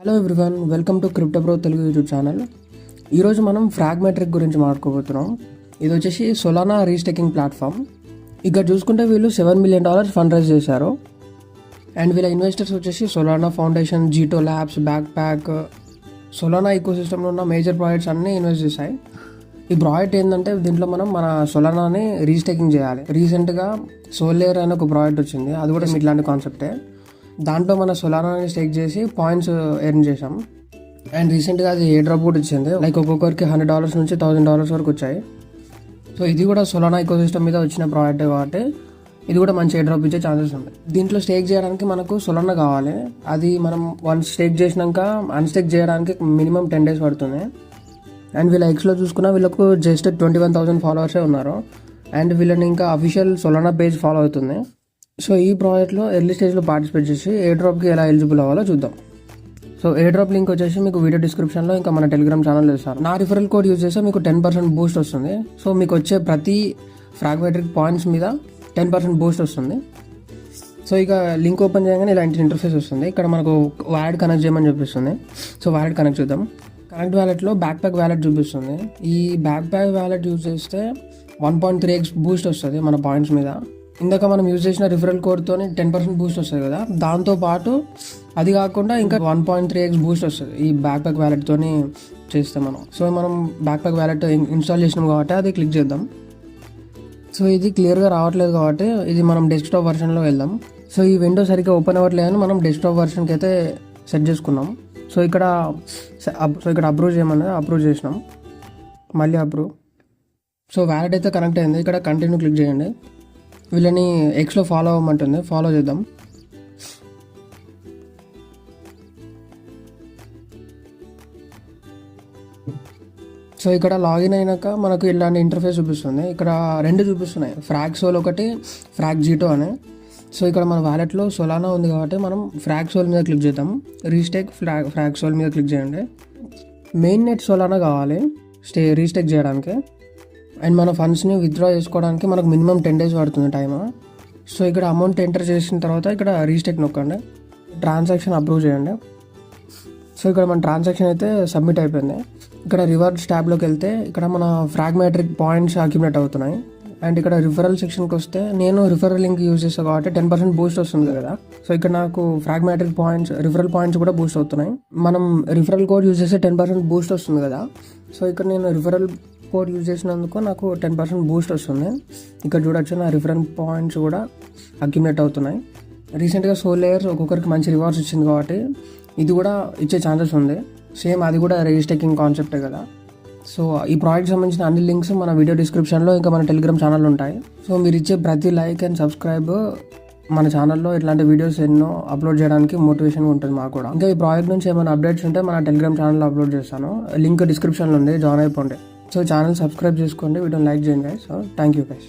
Hello everyone, welcome to crypto bro Telugu YouTube channel. ఈరోజు మనం ఫ్రాగ్మెట్రిక్ గురించి మాట్లాడుకోబోతున్నాం. ఇది వచ్చేసి సొలానా రీస్టేకింగ్ ప్లాట్ఫామ్. ఇక్కడ చూసుకుంటే వీళ్ళు $7 million ఫండ్ రైజ్ చేశారు. అండ్ వీళ్ళ ఇన్వెస్టర్స్ వచ్చేసి Solana foundation, Jito labs, Backpack, Solana ఈకోసిస్టంలో ఉన్న మేజర్ ప్రాజెక్ట్స్ అన్నీ ఇన్వెస్ట్ చేశాయి. ఈ ప్రాజెక్ట్ ఏంటంటే దీంట్లో మనం మన సొలానాని రీస్టేకింగ్ చేయాలి. రీసెంట్గా సోలేర్ అనే ఒక ప్రాజెక్ట్ వచ్చింది, అది కూడా ఇట్లాంటి కాన్సెప్టే. దాంట్లో మన సొలానాని స్టేక్ చేసి పాయింట్స్ ఎర్న్ చేసాం. అండ్ రీసెంట్గా అది ఏ డ్రాప్ కూడా వచ్చింది, లైక్ ఒక్కొక్కరికి $100 నుంచి $1000 వరకు వచ్చాయి. సో ఇది కూడా సొలానా ఈకోసిస్టమ్ మీద వచ్చిన ప్రాజెక్ట్ కాబట్టి ఇది కూడా మంచి ఏ డ్రాప్ ఇచ్చే ఛాన్సెస్ ఉంది. దీంట్లో స్టేక్ చేయడానికి మనకు సొలానా కావాలి. అది మనం వన్స్ స్టేక్ చేసినాక అన్స్టేక్ చేయడానికి మినిమం 10 days పడుతుంది. అండ్ వీళ్ళ ఎక్స్లో చూసుకున్నా వీళ్ళకు జస్ట్ 21,000 ఫాలోవర్సే ఉన్నారు. అండ్ వీళ్ళని ఇంకా అఫీషియల్ సొలానా పేజ్ ఫాలో అవుతుంది. సో ఈ ప్రాజెక్ట్లో ఎర్లీ స్టేజ్లో పార్టిసిపేట్ చేసి ఏ డ్రాప్కి ఎలా ఎలిజిబుల్ అవ్వాలో చూద్దాం. సో ఏ డ్రాప్ లింక్ వచ్చేసి మీకు వీడియో డిస్క్రిప్షన్లో ఇంకా మన టెలిగ్రామ్ ఛానల్ ఇస్తారు. నా రిఫరల్ కోడ్ యూజ్ చేస్తే మీకు 10% బూస్ట్ వస్తుంది. సో మీకు వచ్చే ప్రతి ఫ్రాగ్మెట్రిక్ పాయింట్స్ మీద 10% బూస్ట్ వస్తుంది. సో ఇక లింక్ ఓపెన్ చేయగానే ఇలాంటి ఇంటర్ఫేస్ వస్తుంది. ఇక్కడ మనకు వ్యాలెట్ కనెక్ట్ చేయమని చూపిస్తుంది. సో వ్యాలెట్ కనెక్ట్ చేద్దాం. కనెక్ట్ వ్యాలెట్లో బ్యాక్ ప్యాక్ వ్యాలెట్ చూపిస్తుంది. ఈ బ్యాక్ ప్యాక్ వ్యాలెట్ యూజ్ చేస్తే 1.3x బూస్ట్ వస్తుంది మన పాయింట్స్ మీద. ఇందాక మనం యూజ్ చేసిన రిఫరల్ కోడ్తో 10% బూస్ట్ వస్తుంది కదా, దాంతోపాటు అది కాకుండా ఇంకా 1.3x బూస్ట్ వస్తుంది ఈ బ్యాక్ ప్యాక్ వ్యాలెట్తో చేస్తే మనం. సో మనం బ్యాక్ ప్యాక్ వ్యాలెట్ ఇన్స్టాల్ చేసినాం కాబట్టి అది క్లిక్ చేద్దాం. సో ఇది క్లియర్గా రావట్లేదు కాబట్టి ఇది మనం డెస్క్టాప్ వర్షన్లో వెళ్దాం. సో ఈ విండో సరిగ్గా ఓపెన్ అవ్వట్లేదని మనం డెస్క్టాప్ వర్షన్కి అయితే సెట్ చేసుకున్నాం. సో ఇక్కడ అప్రూవ్ చేయమని అప్రూవ్ చేసినాం, మళ్ళీ అప్రూవ్. సో వ్యాలెట్ అయితే కనెక్ట్ అయింది. ఇక్కడ కంటిన్యూ క్లిక్ చేయండి. వీళ్ళని ఎక్స్లో ఫాలో అవ్వమంటుంది, ఫాలో చేద్దాం. సో ఇక్కడ లాగిన్ అయినాక మనకు ఇలాంటి ఇంటర్ఫేస్ చూపిస్తుంది. ఇక్కడ 2 చూపిస్తున్నాయి, ఫ్రాగ్ సోల్ ఒకటి, ఫ్రాగ్ జీటో అని. సో ఇక్కడ మన వ్యాలెట్లో సొలానా ఉంది కాబట్టి మనం ఫ్రాగ్ సోల్ మీద క్లిక్ చేద్దాం. రీస్టేక్ ఫ్రాగ్ సోల్ మీద క్లిక్ చేయండి. మెయిన్ నెట్ సొలానా కావాలి రీస్టేక్ చేయడానికి. అండ్ మన ఫండ్స్ని విత్డ్రా చేసుకోవడానికి మనకు మినిమం 10 days పడుతుంది టైమ్. సో ఇక్కడ అమౌంట్ ఎంటర్ చేసిన తర్వాత ఇక్కడ రీస్టేక్ నొక్కండి, ట్రాన్సాక్షన్ అప్రూవ్ చేయండి. సో ఇక్కడ మన ట్రాన్సాక్షన్ అయితే సబ్మిట్ అయిపోయింది. ఇక్కడ రివర్స్ ట్యాబ్లోకి వెళ్తే ఇక్కడ మన ఫ్రాగ్మెట్రిక్ పాయింట్స్ అక్యుములేట్ అవుతున్నాయి. అండ్ ఇక్కడ రిఫరల్ సెక్షన్కి వస్తే నేను రిఫరల్ లింక్ యూజ్ చేస్తాను కాబట్టి 10% బూస్ట్ వస్తుంది కదా. సో ఇక్కడ నాకు ఫ్రాగ్మెట్రిక్ పాయింట్స్, రిఫరల్ పాయింట్స్ కూడా బూస్ట్ అవుతున్నాయి. మనం రిఫరల్ కోడ్ యూజ్ చేస్తే 10% బూస్ట్ వస్తుంది కదా. సో ఇక్కడ నేను రిఫరల్ కోడ్ యూజ్ చేసినందుకు నాకు 10% బూస్ట్ వస్తుంది. ఇక్కడ చూడొచ్చు నా రిఫరెన్స్ పాయింట్స్ కూడా అక్యుములేట్ అవుతున్నాయి. రీసెంట్గా సోలేయర్స్ ఒక్కొక్కరికి మంచి రివార్డ్స్ ఇచ్చింది కాబట్టి ఇది కూడా ఇచ్చే ఛాన్సెస్ ఉంది. సేమ్ అది కూడా రీస్టేకింగ్ కాన్సెప్టే కదా. సో ఈ ప్రాజెక్ట్ సంబంధించిన అన్ని లింక్స్ మన వీడియో డిస్క్రిప్షన్లో ఇంకా మన టెలిగ్రామ్ ఛానల్ ఉంటాయి. సో మీరు ఇచ్చే ప్రతి లైక్ అండ్ సబ్స్క్రైబ్ మన ఛానల్లో ఇట్లాంటి వీడియోస్ ఎన్నో అప్లోడ్ చేయడానికి మోటివేషన్ ఉంటుంది మాకు కూడా. ఇంకా ఈ ప్రాజెక్ట్ నుంచి ఏమైనా అప్డేట్స్ ఉంటే మన టెలిగ్రామ్ ఛానల్లో అప్లోడ్ చేస్తాను, లింక్ డిస్క్రిప్షన్లో ఉంది, జాయిన్ అయిపోండి. సో ఛానల్ సబ్స్క్రైబ్ చేసుకోండి, వీడియోని లైక్ చేయండి guys. So thank you guys.